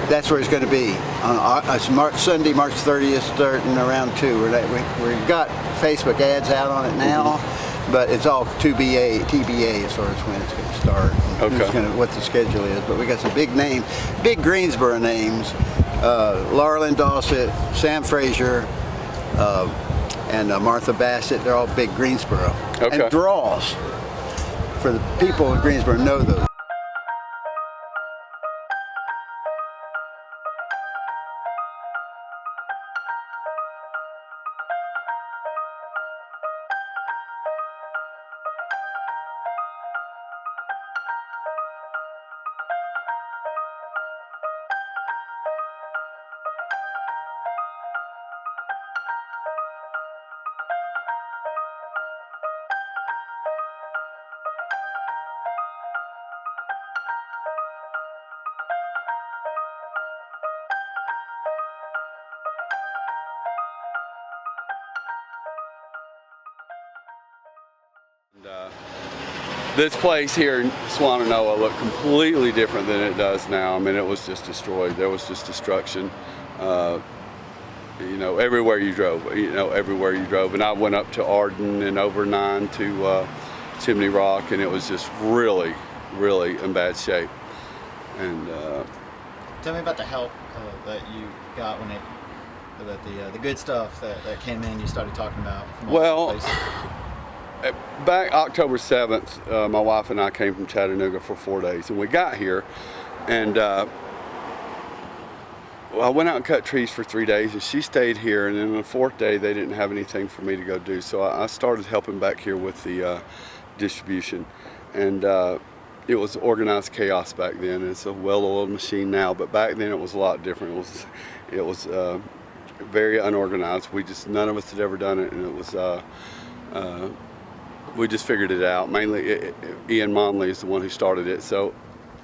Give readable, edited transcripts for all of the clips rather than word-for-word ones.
That's where it's going to be. It's Sunday, March 30th, starting around 2. We've got Facebook ads out on it now, but it's all TBA as far as when it's going to start, and what the schedule is. But we got some big Greensboro names: Laurelyn Dawsett, Sam Frazier, and Martha Bassett. They're all big Greensboro. And draws for the people in Greensboro know those. This place here in Swannanoa looked completely different than it does now. I mean, it was just destroyed. There was just destruction, everywhere you drove, And I went up to Arden and over 9 to Chimney Rock, and it was just really, really in bad shape. And tell me about the help that you got when the good stuff that came in. You started talking about. Well. Back October 7th, my wife and I came from Chattanooga for 4 days, and we got here, and I went out and cut trees for 3 days, and she stayed here, and then on the 4th day they didn't have anything for me to go do, so I started helping back here with the distribution, and it was organized chaos back then. It's a well-oiled machine now, but back then it was a lot different. It was very unorganized. None of us had ever done it, and it was we just figured it out. Mainly, Ian Monley is the one who started it, so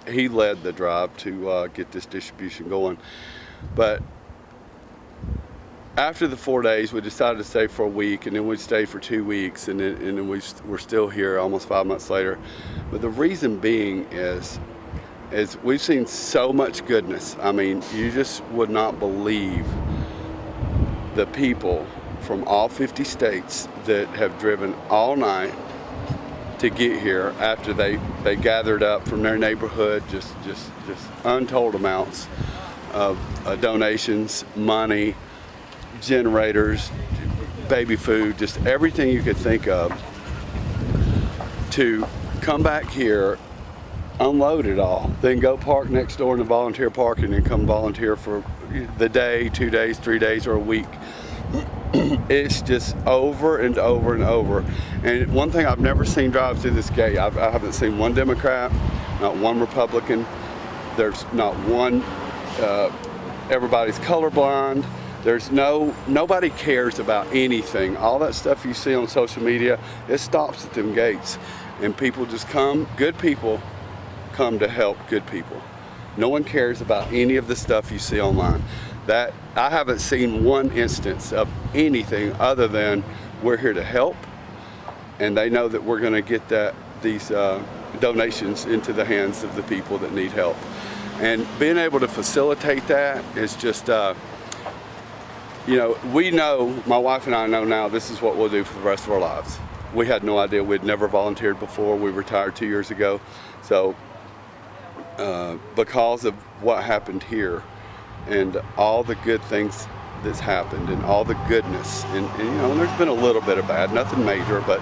he led the drive to get this distribution going. But after the 4 days, we decided to stay for a week, and then we stayed for 2 weeks, and then we're still here almost 5 months later. But the reason being is we've seen so much goodness. I mean, you just would not believe the people from all 50 states that have driven all night to get here after they gathered up from their neighborhood just untold amounts of donations, money, generators, baby food, just everything you could think of, to come back here, unload it all, then go park next door in the volunteer park, and then come volunteer for the day, 2 days, 3 days, or a week. It's just over and over and over. And one thing I've never seen drive through this gate, I haven't seen one Democrat, not one Republican. There's not one, everybody's colorblind. Nobody cares about anything. All that stuff you see on social media, it stops at them gates. And people just come, good people come to help good people. No one cares about any of the stuff you see online. That I haven't seen one instance of anything other than we're here to help, and they know that we're going to get these donations into the hands of the people that need help. And being able to facilitate that is just, we know, my wife and I know now, this is what we'll do for the rest of our lives. We had no idea. We'd never volunteered before. We retired 2 years ago. So because of what happened here, and all the good things that's happened, and all the goodness, and there's been a little bit of bad, nothing major, but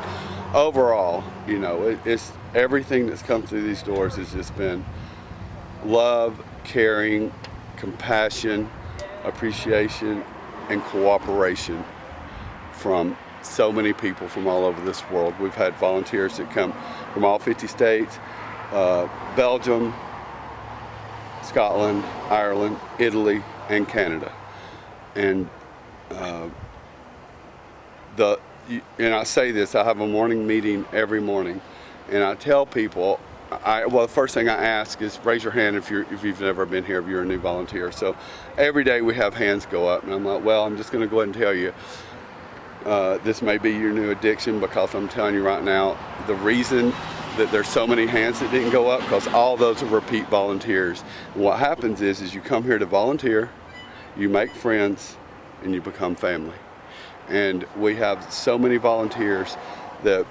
overall, it's everything that's come through these doors has just been love, caring, compassion, appreciation, and cooperation from so many people from all over this world. We've had volunteers that come from all 50 states, Belgium, Scotland, Ireland, Italy, and Canada. And I say this, I have a morning meeting every morning, and I tell people, the first thing I ask is raise your hand if you've never been here, if you're a new volunteer. So every day we have hands go up, and I'm like, well, I'm just going to go ahead and tell you, this may be your new addiction, because I'm telling you right now, the reason that there's so many hands that didn't go up because all those are repeat volunteers. And what happens is you come here to volunteer, you make friends, and you become family. And we have so many volunteers that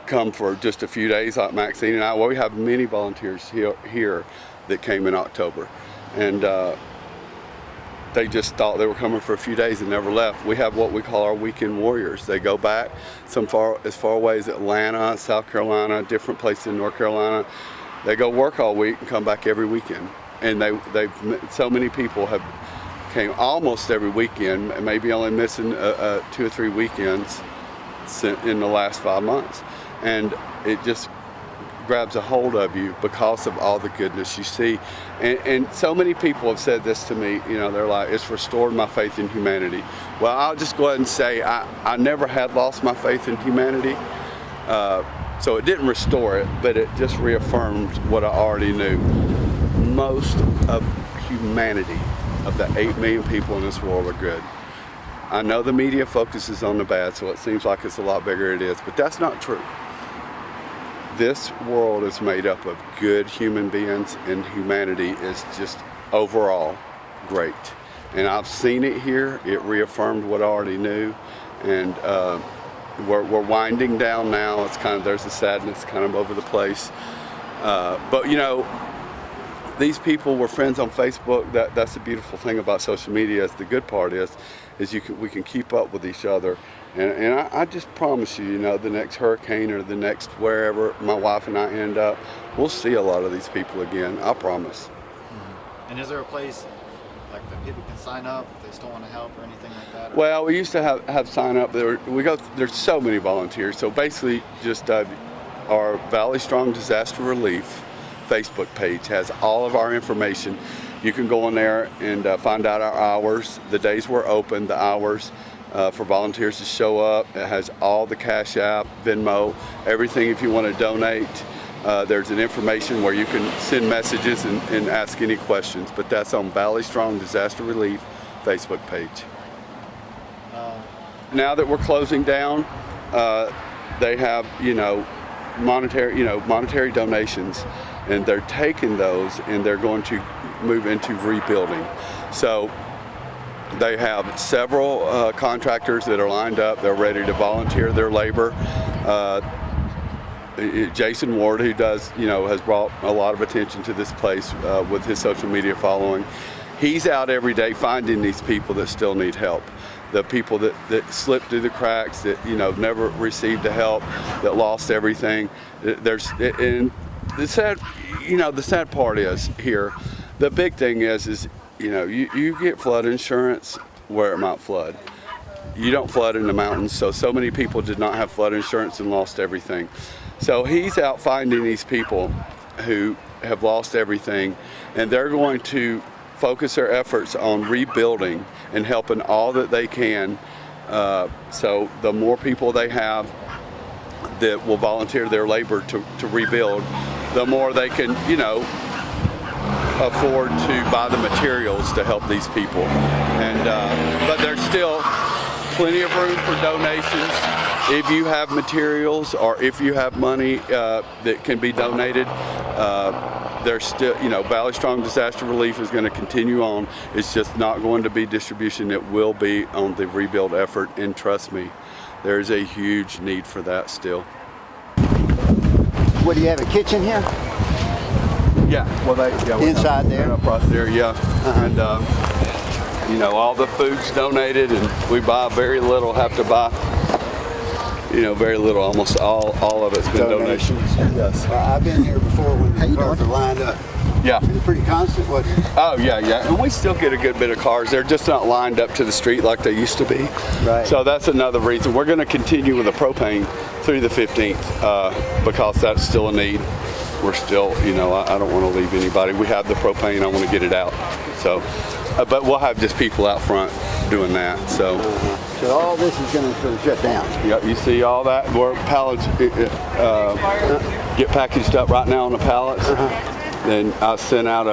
come for just a few days, like Maxine and I. Well, we have many volunteers here that came in October, and they just thought they were coming for a few days and never left. We have what we call our weekend warriors. They go back as far away as Atlanta, South Carolina, different places in North Carolina. They go work all week and come back every weekend. And so many people have came almost every weekend, maybe only missing 2 or 3 weekends in the last 5 months. And it just grabs a hold of you because of all the goodness you see. And so many people have said this to me, they're like, it's restored my faith in humanity. Well, I'll just go ahead and say I never had lost my faith in humanity. So it didn't restore it, but it just reaffirmed what I already knew. Most of humanity, of the 8 million people in this world, are good. I know the media focuses on the bad, so it seems like it's a lot bigger than it is, but that's not true. This world is made up of good human beings, and humanity is just overall great. And I've seen it here. It reaffirmed what I already knew. And we're winding down now. It's there's a sadness kind of over the place. But these people were friends on Facebook. That's the beautiful thing about social media. The good part is we can keep up with each other. And I just promise you, the next hurricane or the next wherever my wife and I end up, we'll see a lot of these people again. I promise. Mm-hmm. And is there a place like that people can sign up if they still want to help or anything like that? Well, we used to have sign up. There's so many volunteers. So basically, just our Valley Strong Disaster Relief Facebook page has all of our information. You can go on there and find out our hours, the days we're open, the hours for volunteers to show up. It has all the Cash App, Venmo, everything if you want to donate. There's an information where you can send messages and ask any questions, but that's on Valley Strong Disaster Relief Facebook page. Now that we're closing down, they have monetary donations, and they're taking those and they're going to move into rebuilding. So they have several contractors that are lined up. They're ready to volunteer their labor. Jason Ward, who does, has brought a lot of attention to this place with his social media following. He's out every day finding these people that still need help. The people that slipped through the cracks, that never received the help, that lost everything. And the sad part is here. The big thing is you get flood insurance where it might flood. You don't flood in the mountains, so many people did not have flood insurance and lost everything. So he's out finding these people who have lost everything, and they're going to focus their efforts on rebuilding and helping all that they can. So the more people they have that will volunteer their labor to rebuild, the more they can, afford to buy the materials to help these people. And but there's still plenty of room for donations. If you have materials or if you have money that can be donated, there's still, Valley Strong Disaster Relief is going to continue on. It's just not going to be distribution. It will be on the rebuild effort, and trust me, there is a huge need for that still. What do you have, a kitchen here? Yeah, well, inside there? Up right there, yeah. And all the food's donated, and we buy very little. Have to buy, very little. Almost all of it's been donations. Yes. I've been here before when the cars are lined up. Yeah. It's pretty constant, wasn't it? Oh yeah, and we still get a good bit of cars. They're just not lined up to the street like they used to be. Right. So that's another reason we're going to continue with the propane through the 15th because that's still a need. We're still, I don't want to leave anybody. We have the propane. I want to get it out. So, but we'll have just people out front doing that. So, so all this is going to shut down. Yep. You see all that? Where pallets get packaged up right now on the pallets. Then I sent out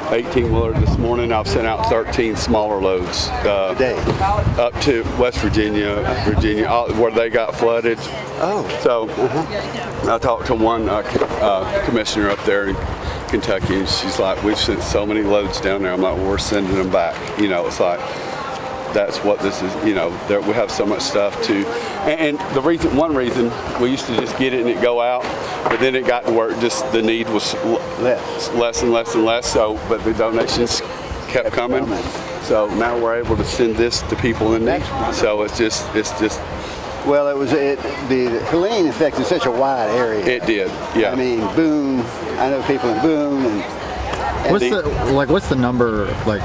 18-wheeler this morning. I've sent out 13 smaller loads Today. up to West Virginia, where they got flooded. Oh. So I talked to one commissioner up there in Kentucky, and she's like, we've sent so many loads down there. I'm like, well, we're sending them back. You know, it's like, that's what this is, you know, we have so much stuff to, and one reason, we used to just get it and it go out, but then it got to where just the need was less and less and less, so, but the donations kept coming. So now we're able to send this to people in need. So it's just. Well, the Helene affected such a wide area. It did, yeah. I mean, Boone, I know people in Boone and what's the number, like,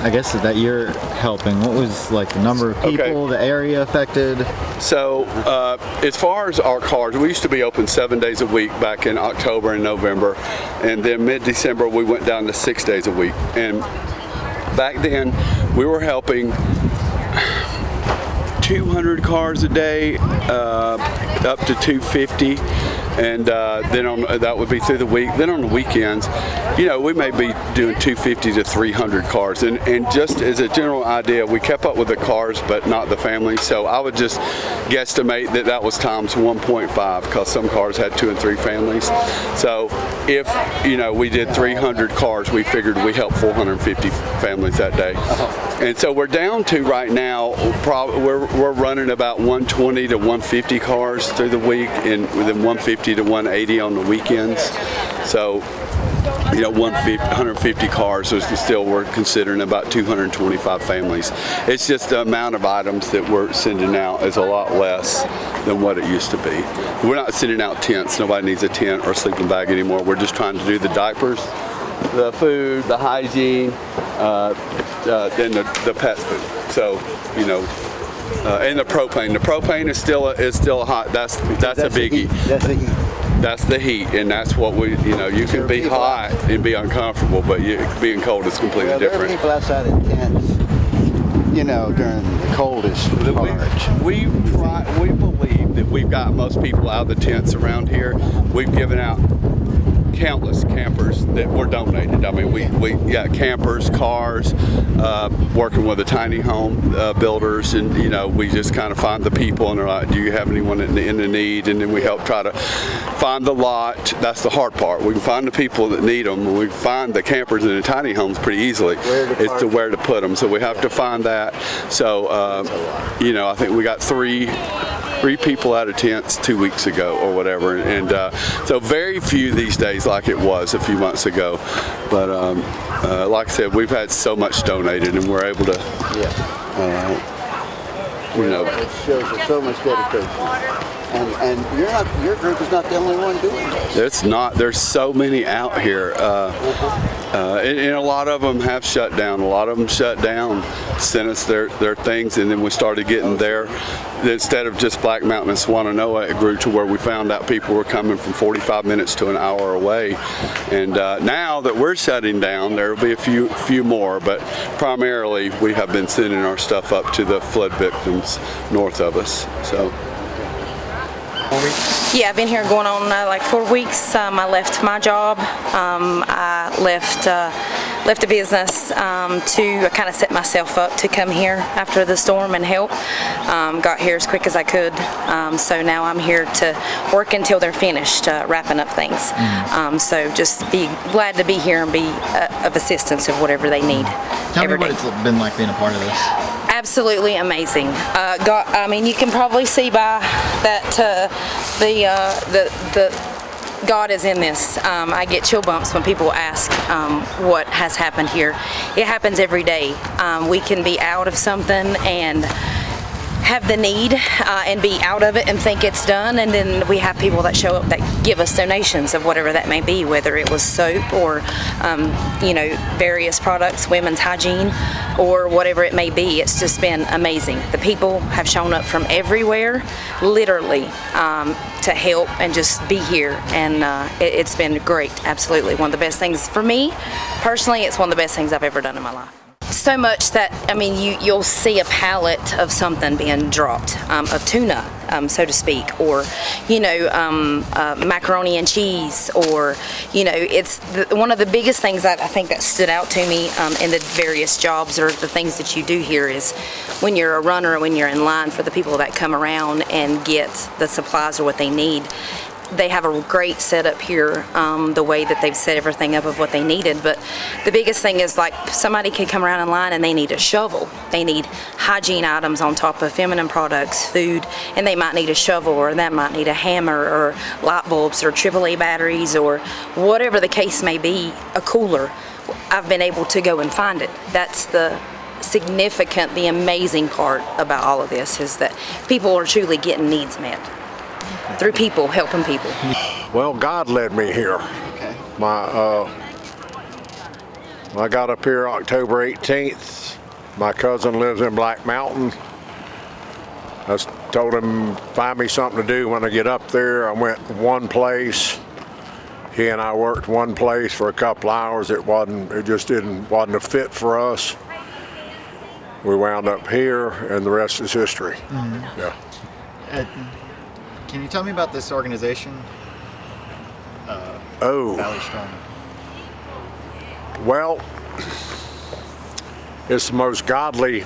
I guess that you're helping? What was like the number of people, the area affected? So as far as our cars, we used to be open 7 days a week back in October and November, and then mid-December we went down to 6 days a week. And back then we were helping 200 cars a day, up to 250. And then that would be through the week. Then on the weekends, you know, we may be doing 250 to 300 cars. And just as a general idea, we kept up with the cars, but not the families. So I would just guesstimate that was times 1.5, because some cars had 2 and 3 families. So if, you know, we did 300 cars, we figured we helped 450 families that day. And so we're down to right now, we're running about 120 to 150 cars through the week, and within 150 to 180 on the weekends. So, you know, 150 cars, so still we're considering about 225 families. It's just the amount of items that we're sending out is a lot less than what it used to be. We're not sending out tents. Nobody needs a tent or a sleeping bag anymore. We're just trying to do the diapers, the food, the hygiene, then the pet food. So, you know, and the propane. The propane is still a hot. That's a biggie. That's the heat. That's the heat, and that's what we, you know, you can be hot and be uncomfortable, but being cold is completely different. There are people outside in tents, you know, during the coldest parts. We believe that we've got most people out of the tents around here. We've given out countless campers that were donated. I mean, we got campers, cars, working with the tiny home builders, and, you know, we just kind of find the people and they're like, do you have anyone in the need? And then we help try to find the lot. That's the hard part. We can find the people that need them, and we find the campers in the tiny homes pretty easily. It's to where to put them. So we have to find that. So, you know, I think we got three people out of tents 2 weeks ago or whatever, and so very few these days like it was a few months ago. But like I said, we've had so much donated, and we're able to, you know, it shows so much dedication. And your group is not the only one doing this. It's not. There's so many out here, and a lot of them have shut down. A lot of them shut down, sent us their things, and then we started getting there. Instead of just Black Mountain and Swannanoa, it grew to where we found out people were coming from 45 minutes to an hour away. And now that we're shutting down, there will be a few more, but primarily we have been sending our stuff up to the flood victims north of us. So. Yeah, I've been here going on like 4 weeks. I left my job. I left a business to kind of set myself up to come here after the storm and help. Got here as quick as I could. So now I'm here to work until they're finished wrapping up things. So just be glad to be here and be of assistance of whatever they need. Tell me what it's been like being a part of this. Absolutely amazing. I mean, you can probably see by that the God is in this. I get chill bumps when people ask what has happened here. It happens every day. We can be out of something and have the need and be out of it and think it's done, and then we have people that show up that give us donations of whatever that may be, whether it was soap or you know, various products, women's hygiene, or whatever it may be. It's just been amazing. The people have shown up from everywhere, literally, to help and just be here, and it's been great. Absolutely one of the best things for me personally. It's one of the best things I've ever done in my life. so much that, I mean, you'll see a pallet of something being dropped, of tuna, so to speak, or, macaroni and cheese, or, it's one of the biggest things that I think that stood out to me in the various jobs or the things that you do here is when you're a runner, when you're in line for the people that come around and get the supplies or what they need. They have a great setup here, the way that they've set everything up of what they needed. But the biggest thing is, like, somebody could come around in line and they need a shovel. They need hygiene items on top of feminine products, food, and they might need a shovel, or that might need a hammer, or light bulbs, or AAA batteries, or whatever the case may be, a cooler. I've been able to go and find it. That's the significant, the amazing part about all of this, is that people are truly getting needs met through people helping people. Well, God led me here. Okay. I got up here October 18th. My cousin lives in Black Mountain. I told him, find me something to do when I get up there. I went one place. He and I worked one place for a couple hours. It wasn't a fit for us. We wound up here, and the rest is history. Mm-hmm. Yeah. Can you tell me about this organization? Valley Strong. Well, it's the most godly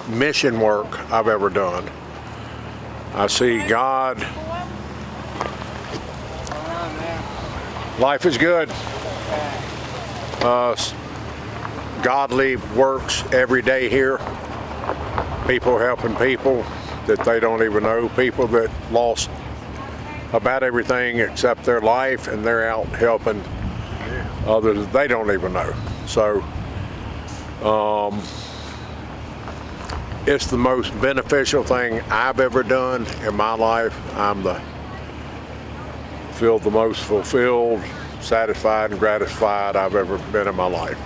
mission work I've ever done. I see God. Life is good. Godly works every day here. People helping people that they don't even know, people that lost about everything except their life, and they're out helping others they don't even know. So it's the most beneficial thing I've ever done in my life. Feel the most fulfilled, satisfied, and gratified I've ever been in my life.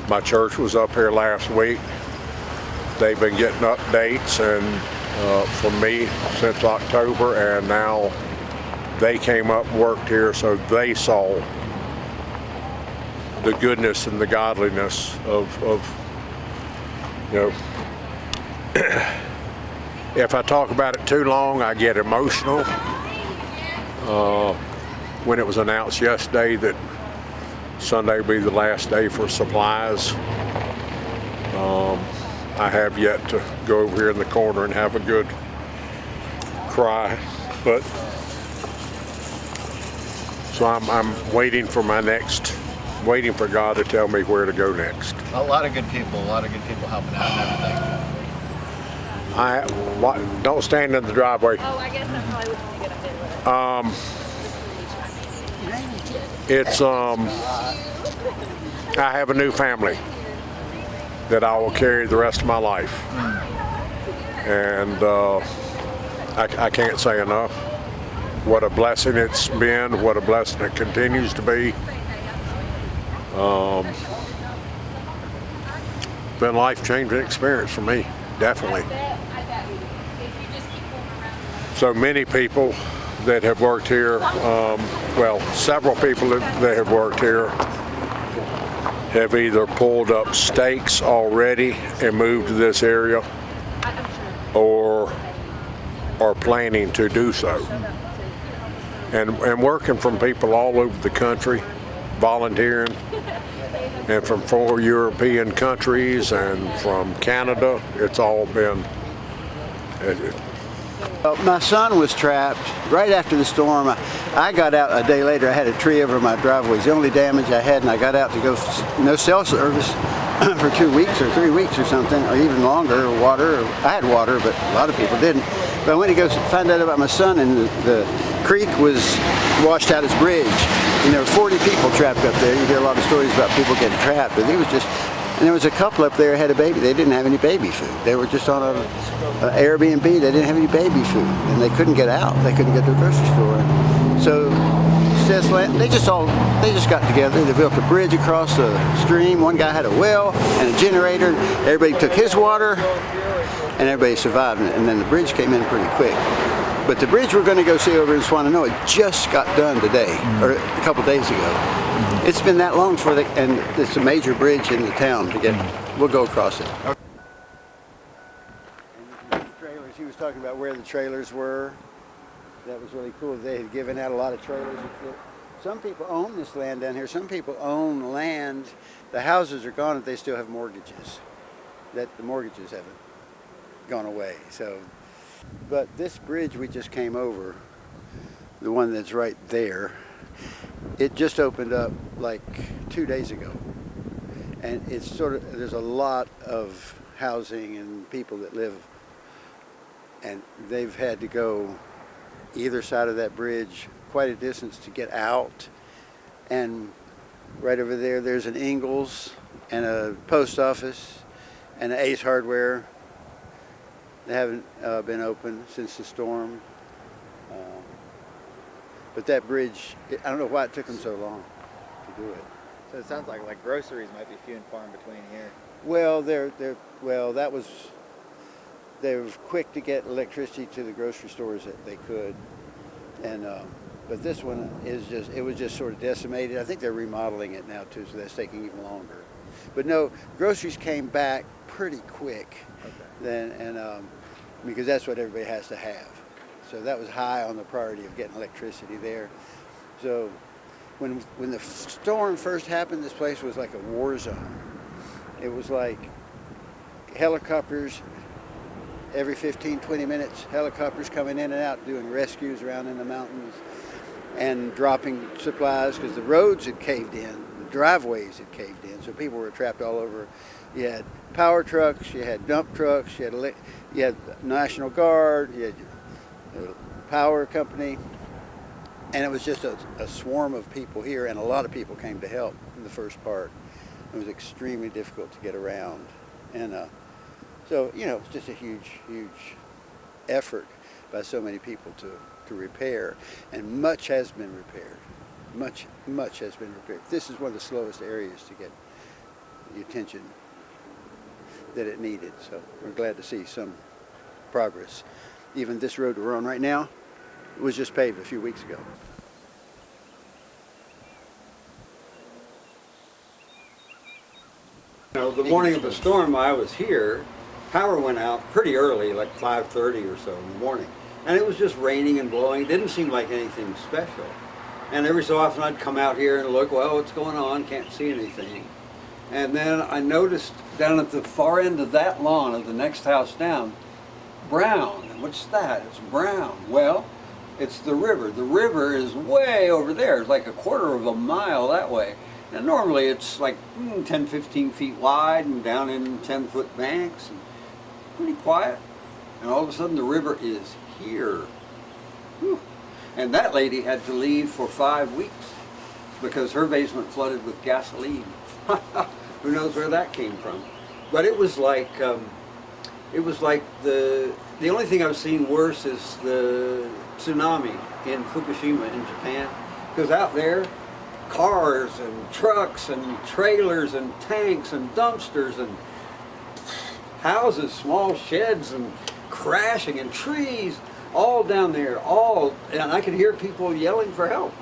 My church was up here last week. They've been getting updates from me since October, and now they came up and worked here, so they saw the goodness and the godliness of if I talk about it too long, I get emotional. When it was announced yesterday that Sunday would be the last day for supplies, I have yet to go over here in the corner and have a good cry, but so I'm waiting for waiting for God to tell me where to go next. A lot of good people helping out and everything. Don't stand in the driveway. Oh, I guess I probably wouldn't want to get up there. I have a new family that I will carry the rest of my life. And I can't say enough what a blessing it's been, what a blessing it continues to be. Been a life-changing experience for me, definitely. So many people that have worked here, several people that have worked here have either pulled up stakes already and moved to this area or are planning to do so. And working from people all over the country, volunteering, and from 4 European countries and from Canada. It's all been... My son was trapped right after the storm. I got out a day later. I had a tree over my driveway. It's the only damage I had, and I got out to go, no cell service for 2 weeks or 3 weeks or something, or even longer, or water. I had water, but a lot of people didn't. But I went to go find out about my son, and the creek was washed out its bridge. And there were 40 people trapped up there. You hear a lot of stories about people getting trapped, but he was just... And there was a couple up there who had a baby. They didn't have any baby food. They were just on an Airbnb. They didn't have any baby food, and they couldn't get out. They couldn't get to the grocery store. So they just got together. They built a bridge across the stream. One guy had a well and a generator. Everybody took his water, and everybody survived. And then the bridge came in pretty quick. But the bridge we're going to go see over in Swannanoa just got done today, or a couple days ago. It's been that long for the, and it's a major bridge in the town to get. We'll go across it. And the trailers. He was talking about where the trailers were. That was really cool. They had given out a lot of trailers. Some people own this land down here. Some people own land. The houses are gone, but they still have mortgages. That the mortgages haven't gone away. So, but this bridge we just came over, the one that's right there, it just opened up like 2 days ago, and it's sort of, there's a lot of housing and people that live, and they've had to go either side of that bridge quite a distance to get out. And right over there, there's an Ingles and a post office and an Ace Hardware. They haven't been open since the storm. But that bridge, I don't know why it took them so long to do it. So it sounds like groceries might be few and far in between here. Well, that was, they were quick to get electricity to the grocery stores that they could. And but this one is just, it was just sort of decimated. I think they're remodeling it now too, so that's taking even longer. But no, groceries came back pretty quick. Okay. Then, and because that's what everybody has to have. So that was high on the priority of getting electricity there. So when the storm first happened, this place was like a war zone. It was like helicopters every 15, 20 minutes, helicopters coming in and out doing rescues around in the mountains and dropping supplies because the roads had caved in, the driveways had caved in, so people were trapped all over. You had power trucks, you had dump trucks, you had National Guard, you had the power company, and it was just a swarm of people here, and a lot of people came to help in the first part. It was extremely difficult to get around, and so, you know, it's just a huge, huge effort by so many people to repair, and much has been repaired. Much has been repaired. This is one of the slowest areas to get the attention that it needed, so we're glad to see some progress. Even this road we're on right now was just paved a few weeks ago. You know, the morning of the storm I was here, power went out pretty early, like 5:30 or so in the morning. And it was just raining and blowing. It didn't seem like anything special. And every so often I'd come out here and look, well, what's going on? Can't see anything. And then I noticed down at the far end of that lawn of the next house down, brown. What's that? It's brown. Well, it's the river. The river is way over there. It's like a quarter of a mile that way. And normally it's like 10, 15 feet wide and down in 10-foot banks and pretty quiet. And all of a sudden the river is here. Whew. And that lady had to leave for 5 weeks because her basement flooded with gasoline. Who knows where that came from? But it was like the only thing I've seen worse is the tsunami in Fukushima in Japan. Because out there, cars and trucks and trailers and tanks and dumpsters and houses, small sheds and crashing and trees, all down there, and I could hear people yelling for help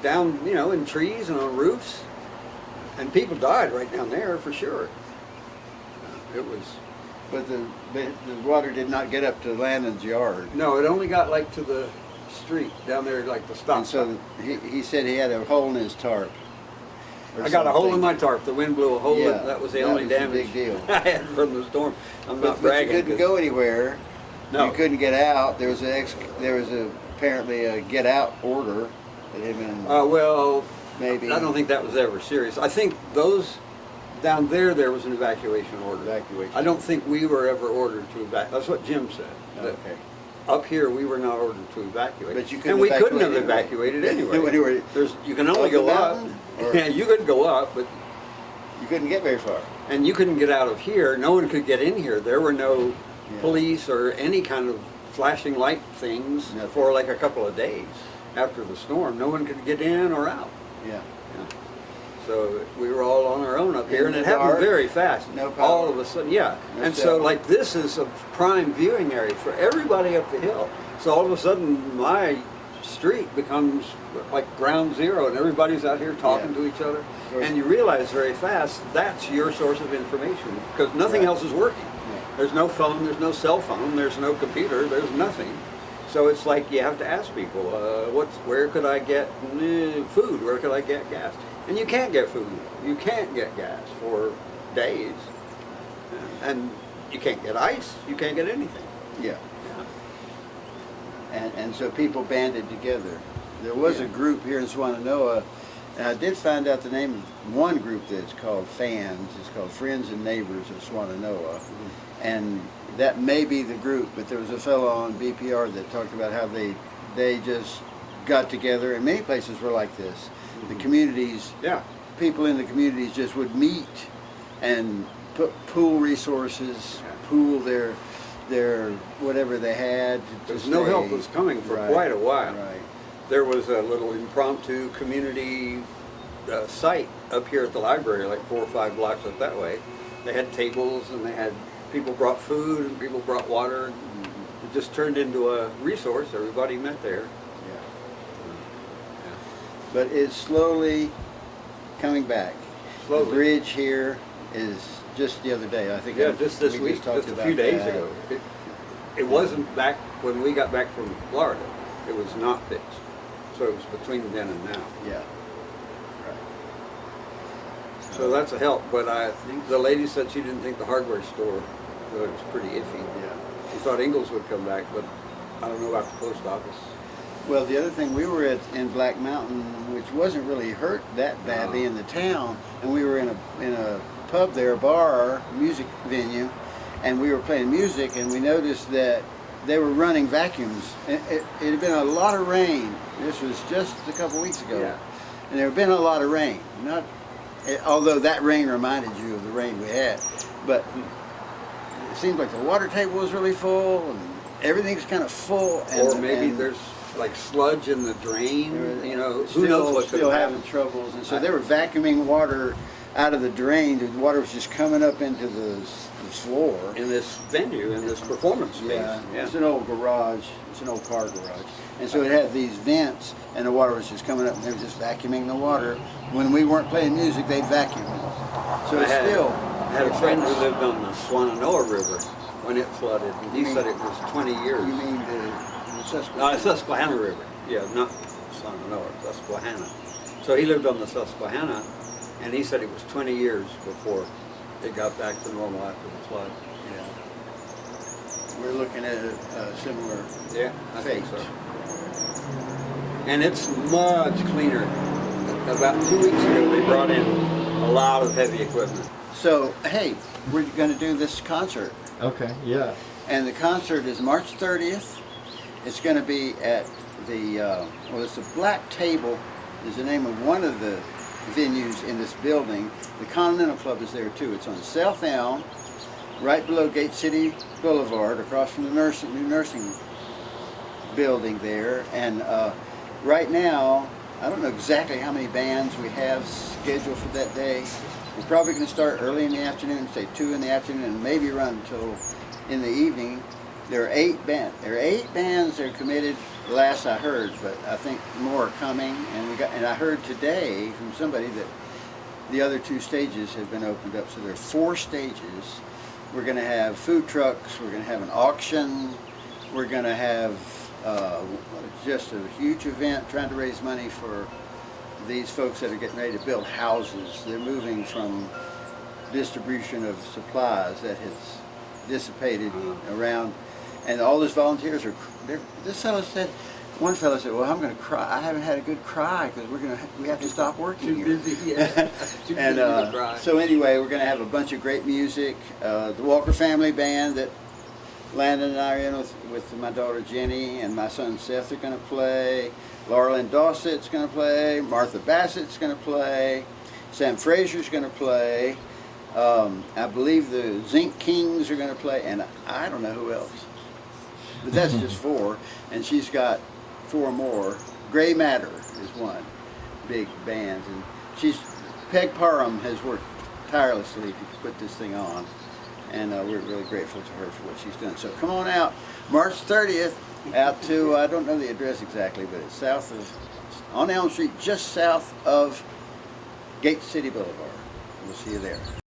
down, you know, in trees and on roofs. And people died right down there for sure. It was... But the water did not get up to Landon's yard. No, it only got like to the street down there, like the stop. And so he said he had a hole in his tarp. I got a hole in my tarp. The wind blew a hole in. Yeah, That was the that only was the damage big deal. I had from the storm. I'm not But bragging. you couldn't go anywhere. No. You couldn't get out. There was apparently a get out order that had been Well, maybe I don't think that was ever serious. I think those down there was an evacuation order. Evacuation. I don't think we were ever ordered to evacuate. That's what Jim said. that Okay. Up here, we were not ordered to evacuate. But you couldn't and we couldn't have evacuate evacuated anyway. Anyway. You can only Up the go up. mountain, or- Yeah, you could go up, but You couldn't get very far. and you couldn't get out of here. No one could get in here. There were no Yeah. police or any kind of flashing light things Nothing. for like a couple of days after the storm. No one could get in or out. Yeah. So we were all on our own up here, In and it the happened dark, very fast. no power. All of a sudden, yeah. No And cell. so, like, this is a prime viewing area for everybody up the hill. So all of a sudden, my street becomes like ground zero, and everybody's out here talking to each other. And you realize very fast that's your source of information because nothing else is working. There's no phone, there's no cell phone, there's no computer, there's nothing. So it's like you have to ask people, where could I get food? Where could I get gas? And you can't get food, you can't get gas for days, and you can't get ice, you can't get anything. Yeah. And so people banded together. There was a group here in Swannanoa, and I did find out the name of one group that's called FANS. It's called Friends and Neighbors of Swannanoa. And that may be the group, but there was a fellow on BPR that talked about how they just got together, and many places were like this. The communities, people in the communities just would meet and pool resources, pool their whatever they had. There's no help was coming for quite a while. Right. There was a little impromptu community site up here at the library, like 4 or 5 blocks up that way. They had tables and they had people brought food and people brought water. It just turned into a resource. Everybody met there. But it's slowly coming back. Slowly. The bridge here is just the other day. I think. Just this we week, talked just a about few days that. ago. It wasn't back when we got back from Florida. It was not fixed. So it was between then and now. Yeah. So that's a help. But the lady said she didn't think the hardware store was pretty iffy. Yeah. She thought Ingalls would come back, but I don't know about the post office. Well, the other thing, we were in Black Mountain, which wasn't really hurt that badly in the town, and we were in a pub there, a bar, music venue, and we were playing music, and we noticed that they were running vacuums. It had been a lot of rain. This was just a couple weeks ago, and there had been a lot of rain. Although that rain reminded you of the rain we had, but it seemed like the water table was really full, and everything's kind of full. Or maybe there's like sludge in the drain, you know, who knows what could still have having happened. troubles, and so they were vacuuming water out of the drain. The water was just coming up into the floor. In this venue, in this performance space. Yeah, it's an old garage. It's an old car garage, and so it had these vents, and the water was just coming up, and they were just vacuuming the water. When we weren't playing music, they'd vacuum it. So it's still. I had a friend who lived on the Swannanoa River when it flooded, and he said it was 20 years. You mean the Susquehanna? Susquehanna River. Yeah, not Swannanoa, Susquehanna. So he lived on the Susquehanna, and he said it was 20 years before it got back to normal after the flood. Yeah. We're looking at a similar I fate. think so. And it's much cleaner. About 2 weeks ago, they brought in a lot of heavy equipment. So, hey, we're going to do this concert. Okay, yeah. And the concert is March 30th. It's going to be at the, it's the Black Table is the name of one of the venues in this building. The Continental Club is there too. It's on South Elm, right below Gate City Boulevard, across from the new nursing building there. And right now, I don't know exactly how many bands we have scheduled for that day. We're probably going to start early in the afternoon, say 2 in the afternoon, and maybe run until in the evening. There are 8 bands. There are 8 bands that are committed. Last I heard, but I think more are coming. And I heard today from somebody that the other 2 stages have been opened up. So there are 4 stages. We're going to have food trucks. We're going to have an auction. We're going to have just a huge event trying to raise money for these folks that are getting ready to build houses. They're moving from distribution of supplies that has dissipated around, and all those volunteers are. This fellow said, one fellow said, "Well, I'm going to cry. I haven't had a good cry because we have to stop working." Too here." busy, yeah. Too And busy to cry. so anyway, we're going to have a bunch of great music. The Walker Family Band that Landon and I are in with my daughter Jenny and my son Seth are going to play. Laura Lynn Dossett's going to play. Martha Bassett's going to play. Sam Fraser's going to play. I believe the Zinc Kings are going to play, and I don't know who else. But that's just 4, and she's got 4 more. Gray Matter is one big band, and Peg Parham has worked tirelessly to put this thing on, and we're really grateful to her for what she's done. So come on out, March 30th out to, I don't know the address exactly, but it's south of, on Elm Street, just south of Gate City Boulevard. We'll see you there.